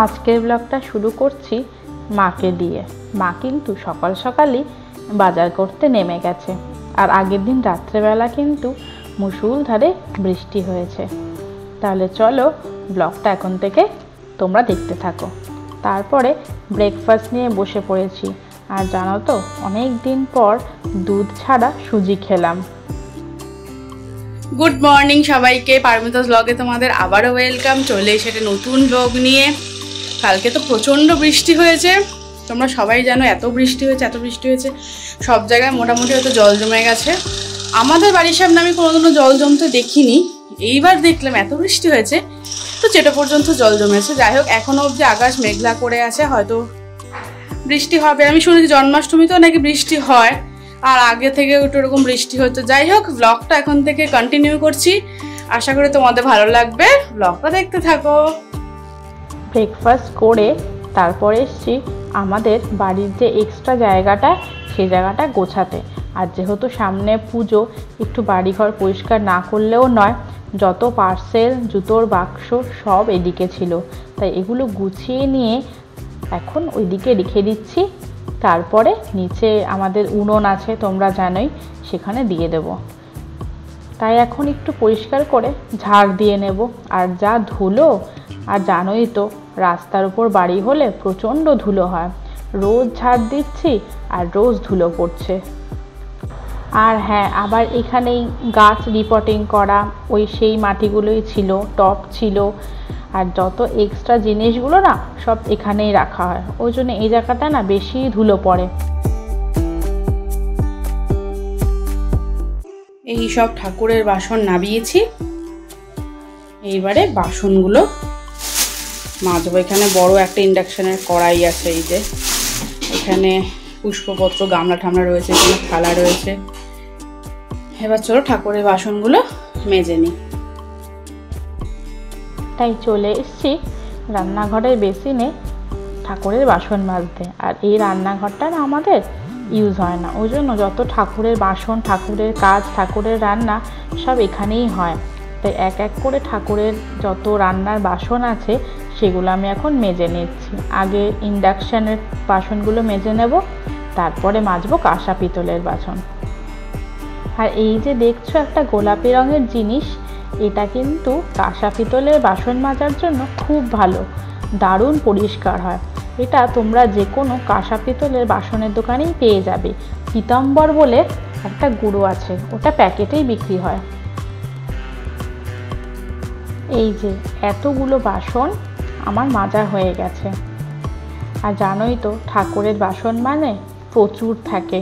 আজকের ব্লগটা শুরু করছি মাকে দিয়ে। মা কিন্তু সকাল সকালই বাজার করতে নেমে গেছে, আর আগের দিন রাত্রেবেলা কিন্তু মুষলধারে বৃষ্টি হয়েছে। তাহলে চলো ব্লগটা এখন থেকে তোমরা দেখতে থাকো। তারপরে ব্রেকফাস্ট নিয়ে বসে পড়েছি, আর জানো তো অনেক দিন পর দুধ ছাড়া সুজি খেলাম। গুড মর্নিং সবাইকে, পারমিতাস ব্লগে তোমাদের আবারও ওয়েলকাম। চলে এসে নতুন ব্লগ নিয়ে। কালকে তো প্রচণ্ড বৃষ্টি হয়েছে, তোমরা সবাই জানো এত বৃষ্টি হয়েছে সব জায়গায় মোটামুটি হয়তো জল জমে গেছে। আমাদের বাড়ির সামনে আমি কোনোদিনও জল জমতে দেখিনি, এইবার দেখলাম এত বৃষ্টি হয়েছে তো চেটো পর্যন্ত জল জমেছে। যাই হোক, এখনো অবধি আকাশ মেঘলা করে আছে, হয়তো বৃষ্টি হবে। আমি শুনেছি জন্মাষ্টমীতেও নাকি বৃষ্টি হয়, আর আগে থেকে একটু এরকম বৃষ্টি হতো। যাই হোক, ব্লগটা এখন থেকে কন্টিনিউ করছি, আশা করি তোমাদের ভালো লাগবে। ব্লগটা দেখতে থাকো। ব্রেকফাস্ট করে তারপরে এসছি আমাদের বাড়ির যে এক্সট্রা জায়গাটা, সেই জায়গাটা গোছাতে। আর যেহেতু সামনে পুজো, একটু বাড়িঘর পরিষ্কার না করলেও নয়। যত পার্সেল, জুতোর বাক্স সব এদিকে ছিল, তাই এগুলো গুছিয়ে নিয়ে এখন ওইদিকে রেখে দিচ্ছি। তারপরে নিচে আমাদের উনুন আছে, তোমরা জানোই, সেখানে দিয়ে দেব। তাই এখন একটু পরিষ্কার করে ঝাড় দিয়ে নেব। আর যা ধুলো, আর জানোই তো রাস্তার উপর বাড়ি হলে প্রচণ্ড ধুলো হয়। রোজ ঝাড় দিচ্ছি আর রোজ ধুলো পড়ছে। আর হ্যাঁ, আবার এখানেই গাছ রিপোর্টিং করা, ওই সেই মাটিগুলোই ছিল, টব ছিল, আর যত এক্সট্রা জিনিসগুলো না সব এখানেই রাখা হয়। ওই জন্য এই জায়গাটা না বেশি ধুলো পড়ে। এই সব ঠাকুরের বাসন নামিয়েছি, এইবারে বাসনগুলো মাজবো। এখানে বড় একটা ইন্ডাকশনের কড়াই আছে, এই যে এখানে পুষ্পপত্র, গামলা ঠামলা রয়েছে, এখানে থালা রয়েছে। এবার চলো ঠাকুরের বাসনগুলো মেজে নিই। তাই চলে এসেছি রান্নাঘরের বেসিনে ঠাকুরের বাসন মাজতে। আর এই রান্নাঘরটা না আমাদের ইউজ হয় না, ওই জন্য যত ঠাকুরের বাসন, ঠাকুরের কাজ, ঠাকুরের রান্না সব এখানেই হয়। তাই এক এক করে ঠাকুরের যত রান্নার বাসন আছে সেগুলো আমি এখন মেজে নিচ্ছি। আগে ইন্ডাকশানের বাসনগুলো মেজে নেব, তারপরে মাজবো কাঁসা পিতলের বাসন। আর এই যে দেখছো একটা গোলাপি রঙের জিনিস, এটা কিন্তু কাঁসা পিতলের বাসন মাজার জন্য খুব ভালো, দারুণ পরিষ্কার হয়। এটা তোমরা যে কোনো কাঁসা পিতলের বাসনের দোকানেই পেয়ে যাবে। পীতাম্বর বলে একটা গুঁড়ো আছে, ওটা প্যাকেটেই বিক্রি হয়। এই যে এতগুলো বাসন আমার মাজা হয়ে গেছে। আর জানোই তো ঠাকুরের বাসন মানে প্রচুর থাকে,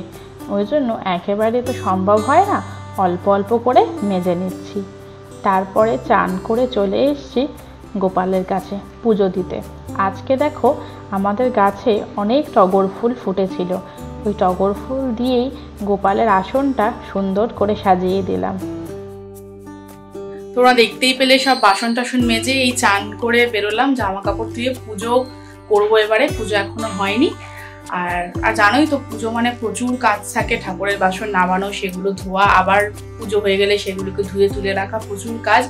ওই জন্য একেবারে তো সম্ভব হয় না, অল্প অল্প করে মেজে নিচ্ছি। তারপরে চান করে চলে এসেছি গোপালের কাছে পুজো দিতে। আজকে দেখো আমাদের গাছে অনেক টগর ফুল ফুটেছিল, ওই টগর ফুল দিয়েই গোপালের আসনটা সুন্দর করে সাজিয়ে দিলাম। তোমরা দেখতেই পেলে সব বাসন টাসন মেজে এই চান করে বেরোলাম, জামা কাপড় ধুয়ে পুজো করবো। এবারে পুজো এখনো হয়নি, আর জানোই তো পুজো মানে প্রচুর কাজ থাকে, ঠাকুরের বাসন নামানো, সেগুলো ধোয়া, আবার পুজো হয়ে গেলে সেগুলোকে ধুয়ে তুলে রাখা, প্রচুর কাজ।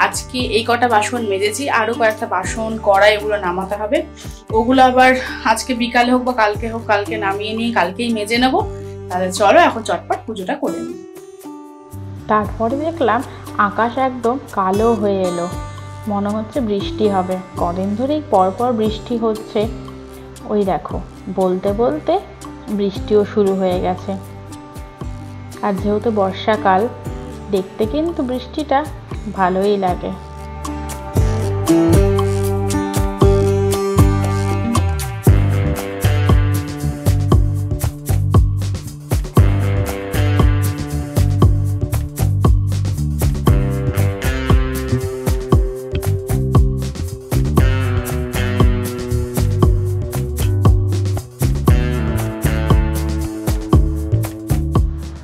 আজকে এই কটা বাসন মেজেছি, আরও কয়েকটা বাসন, কড়াই, এগুলো নামাতে হবে। ওগুলো আবার আজকে বিকালে হোক বা কালকে হোক, কালকে নামিয়ে নিয়ে কালকেই মেজে নেবো। তাহলে চলো এখন চটপট পুজোটা করে নিই। তারপরে দেখলাম আকাশ একদম কালো হয়ে এলো, মনে হচ্ছে বৃষ্টি হবে। কদিন ধরেই পরপর বৃষ্টি হচ্ছে, ওই দেখো বলতে বলতে বৃষ্টিও শুরু হয়ে গেছে। আর যেহেতু বর্ষাকাল, দেখতে কিন্তু বৃষ্টিটা ভালোই লাগে।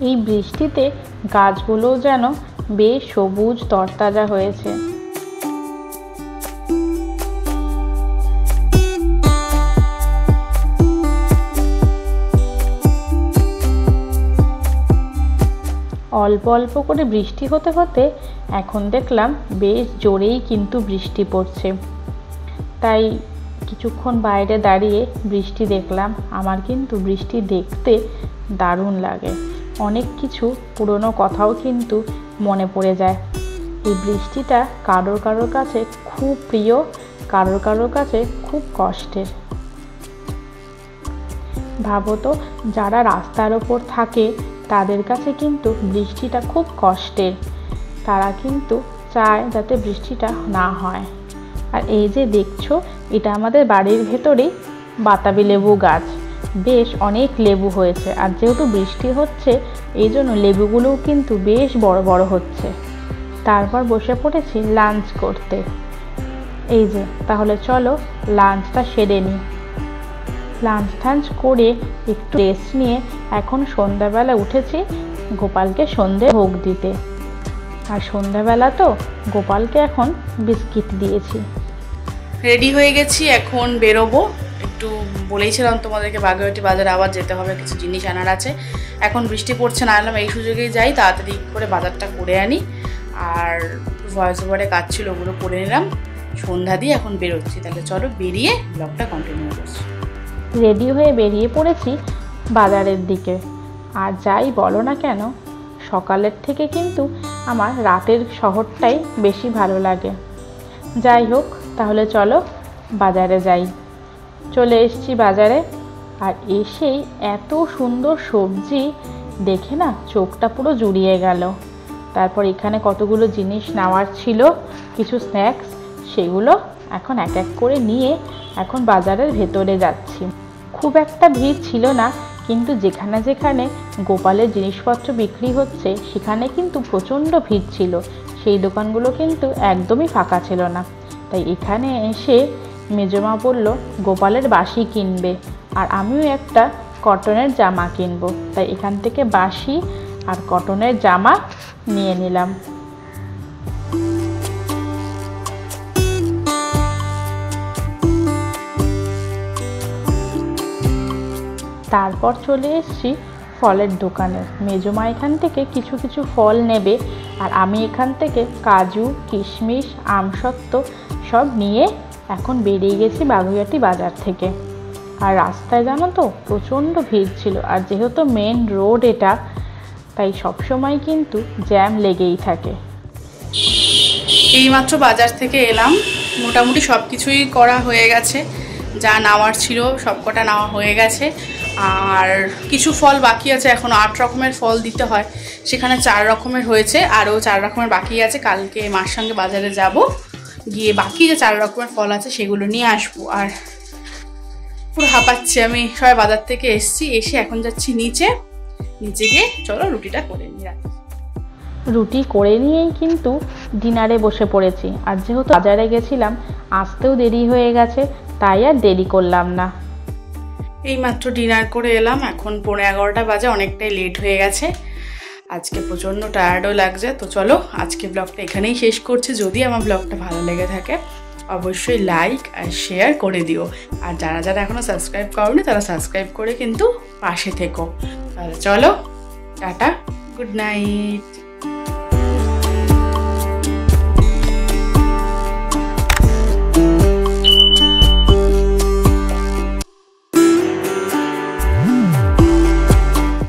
এই বৃষ্টিতে গাছগুলোও যেন বেশ সবুজ তরতাজা হয়েছে। অল্প অল্প করে বৃষ্টি হতে হতে এখন দেখলাম বেশ জোরেই কিন্তু বৃষ্টি পড়ছে। তাই কিছুক্ষণ বাইরে দাঁড়িয়ে বৃষ্টি দেখলাম। আমার কিন্তু বৃষ্টি দেখতে দারুণ লাগে। অনেক কিছু পুরনো কথাও কিন্তু মনে পড়ে যায়। এই বৃষ্টিটা কারোর কারোর কাছে খুব প্রিয়, কারোর কারোর কাছে খুব কষ্টের। ভাবো তো, যারা রাস্তার ওপর থাকে তাদের কাছে কিন্তু বৃষ্টিটা খুব কষ্টের। তারা কিন্তু চায় যাতে বৃষ্টিটা না হয়। আর এই যে দেখছো, এটা আমাদের বাড়ির ভেতরেই বাতাবি লেবু গাছ। বেশ অনেক লেবু হয়েছে, আর যেহেতু বৃষ্টি হচ্ছে এই জন্য লেবুগুলোও কিন্তু বেশ বড় বড় হচ্ছে। তারপর বসে পড়েছি লাঞ্চ করতে। এই যে, তাহলে চলো লাঞ্চটা সেরে নিই। লাঞ্চ টাঞ্চ করে একটু রেস্ট নিয়ে এখন সন্ধ্যাবেলা উঠেছি গোপালকে সন্ধে ভোগ দিতে। আর সন্ধ্যাবেলা তো গোপালকে এখন বিস্কিট দিয়েছি। রেডি হয়ে গেছি, এখন বেরোবো। একটু বলেইছিলাম তোমাদেরকে বাগুইআটি বাজারে আবার যেতে হবে, কিছু জিনিস আনার আছে। এখন বৃষ্টি পড়ছে না, এলাম এই সুযোগেই যাই, তাড়াতাড়ি করে বাজারটা করে আনি। আর ভয়েস ওভারে কাজ ছিল, ওগুলো করে নিলাম। সন্ধ্যা দিয়ে এখন বেরোচ্ছি। তাহলে চলো বেরিয়ে ব্লগটা কন্টিনিউ করছি। রেডি হয়ে বেরিয়ে পড়েছি বাজারের দিকে। আর যাই বলো না কেন, সকালের থেকে কিন্তু আমার রাতের শহরটাই বেশি ভালো লাগে। যাই হোক, তাহলে চলো বাজারে যাই। চলে এসেছি বাজারে, আর এসেই এত সুন্দর সবজি দেখে না চোখটা পুরো জুড়িয়ে গেল। তারপর এখানে কতগুলো জিনিস নেওয়ার ছিল, কিছু স্ন্যাক্স, সেগুলো এখন এক এক করে নিয়ে এখন বাজারের ভেতরে যাচ্ছি। খুব একটা ভিড় ছিল না, কিন্তু যেখানে যেখানে গোপালের জিনিসপত্র বিক্রি হচ্ছে সেখানে কিন্তু প্রচণ্ড ভিড় ছিল। সেই দোকানগুলো কিন্তু একদমই ফাঁকা ছিল না। তাই এখানে এসে মেজমা বলল গোপালের বাঁশি কিনবে, আর আমিও একটা কটনের জামা কিনবো। তাই এখান থেকে বাঁশি আর কটনের জামা নিয়ে নিলাম। তারপর চলে এসেছি ফলের দোকানে। মেজমা এখান থেকে কিছু কিছু ফল নেবে, আর আমি এখান থেকে কাজু, কিশমিশ, আমসত্ত্ব সব নিয়ে এখন বেরিয়ে গেছি বাগুইআটি বাজার থেকে। আর রাস্তায় জানো তো প্রচণ্ড ভিড় ছিল, আর যেহেতু মেন রোড এটা, তাই সবসময় কিন্তু জ্যাম লেগেই থাকে। এইমাত্র বাজার থেকে এলাম, মোটামুটি সব কিছুই করা হয়ে গেছে। যা নেওয়ার ছিল সবকটা নেওয়া হয়ে গেছে। আর কিছু ফল বাকি আছে, এখন 8 রকমের ফল দিতে হয়, সেখানে 4 রকমের হয়েছে, আরও 4 রকমের বাকি আছে। কালকে মার সঙ্গে বাজারে যাব, গিয়ে বাকি যে 4 রকমের ফল আছে সেগুলো নিয়ে আসবো। আর পুরো হাঁপাচ্ছি আমি। সবাই বাজার থেকে এসছি, এসে এখন যাচ্ছি নিচে গিয়ে চলো রুটিটা করে নিই। রুটি করে নিয়েই কিন্তু ডিনারে বসে পড়েছি। আর যেহেতু বাজারে গেছিলাম, আসতেও দেরি হয়ে গেছে, তাই আর দেরি করলাম না। এইমাত্র ডিনার করে এলাম, এখন 11:15 বাজে, অনেকটাই লেট হয়ে গেছে। আজকে প্রচণ্ড টায়ার্ডও লাগছে। তো চলো আজকে ব্লগটা এখানেই শেষ করছি। যদি আমার ব্লগটা ভালো লেগে থাকে অবশ্যই লাইক আর শেয়ার করে দিও। আর যারা যারা এখনও সাবস্ক্রাইব করোনি তারা সাবস্ক্রাইব করে কিন্তু পাশে থেকো। তাহলে চলো, টাটা, গুড নাইট।